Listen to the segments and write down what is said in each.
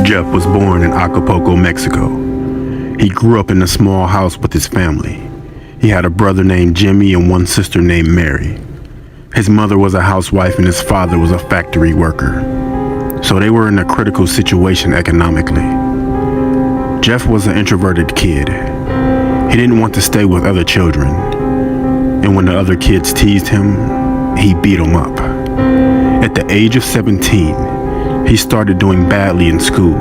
Jeff was born in Acapulco, Mexico. He grew up in a small house with his family. He had a brother named Jimmy and one sister named Mary. His mother was a housewife and his father was a factory worker. So they were in a critical situation economically. Jeff was an introverted kid. He didn't want to stay with other children. And when the other kids teased him, he beat them up. At the age of 17, he started doing badly in school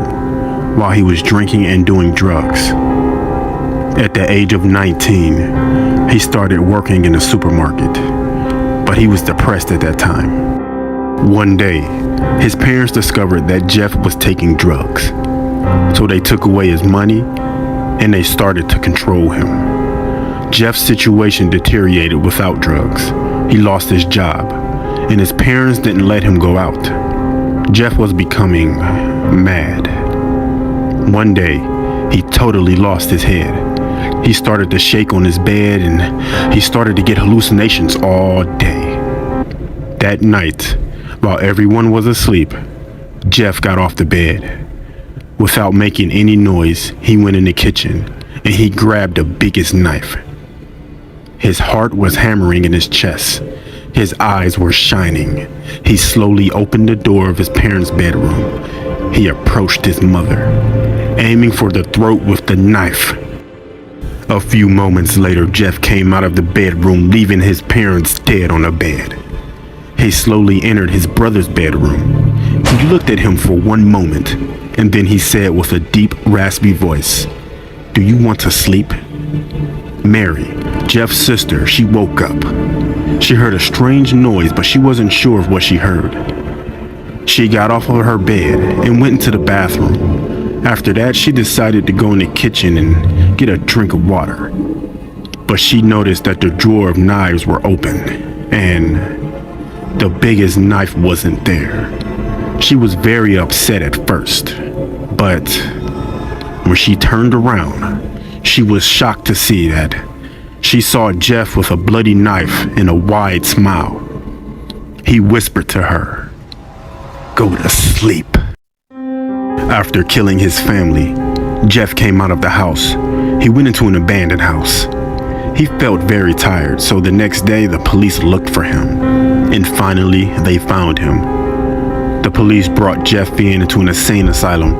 while he was drinking and doing drugs. At the age of 19, he started working in a supermarket, but he was depressed at that time. One day, his parents discovered that Jeff was taking drugs, so they took away his money and they started to control him. Jeff's situation deteriorated without drugs. He lost his job, and his parents didn't let him go out. Jeff was becoming mad. One day, he totally lost his head. He started to shake on his bed and he started to get hallucinations all day. That night, while everyone was asleep, Jeff got off the bed. Without making any noise, he went in the kitchen and he grabbed the biggest knife. His heart was hammering in his chest. His eyes were shining. He slowly opened the door of his parents' bedroom. He approached his mother, aiming for the throat with the knife. A few moments later, Jeff came out of the bedroom, leaving his parents dead on the bed. He slowly entered his brother's bedroom. He looked at him for one moment, and then he said with a deep, raspy voice, "Do you want to sleep?" Mary, Jeff's sister, she woke up. She heard a strange noise, but she wasn't sure of what she heard. She got off of her bed and went into the bathroom. After that, she decided to go in the kitchen and get a drink of water. But she noticed that the drawer of knives were open, and the biggest knife wasn't there. She was very upset at first, but when she turned around, she was shocked to see that she saw Jeff with a bloody knife and a wide smile. He whispered to her, "Go to sleep." After killing his family, Jeff came out of the house. He went into an abandoned house. He felt very tired, so the next day the police looked for him, and finally they found him. The police brought Jeff into an insane asylum.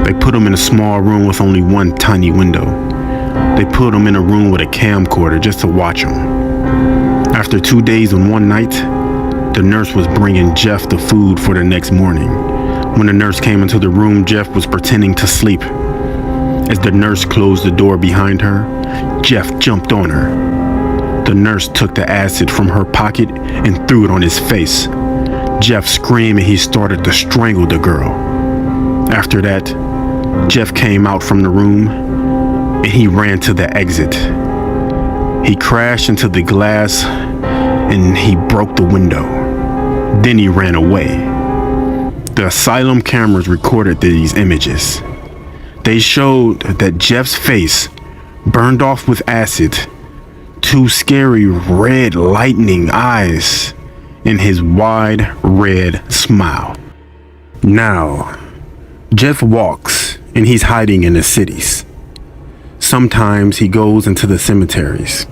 They put him in a small room with only one tiny window. They put him in a room with a camcorder just to watch him. After 2 days and one night, the nurse was bringing Jeff the food for the next morning. When the nurse came into the room, Jeff was pretending to sleep. As the nurse closed the door behind her, Jeff jumped on her. The nurse took the acid from her pocket and threw it on his face. Jeff screamed and he started to strangle the girl. After that, Jeff came out from the room and he ran to the exit. He crashed into the glass and he broke the window. Then he ran away. The asylum cameras recorded these images. They showed that Jeff's face burned off with acid, two scary red lightning eyes, and his wide red smile. Now, Jeff walks and he's hiding in the cities. Sometimes he goes into the cemeteries.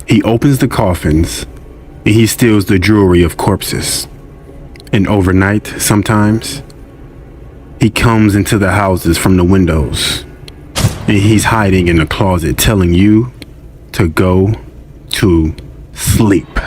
He opens the coffins and he steals the jewelry of corpses. And overnight, sometimes, he comes into the houses from the windows and he's hiding in a closet telling you to go to sleep.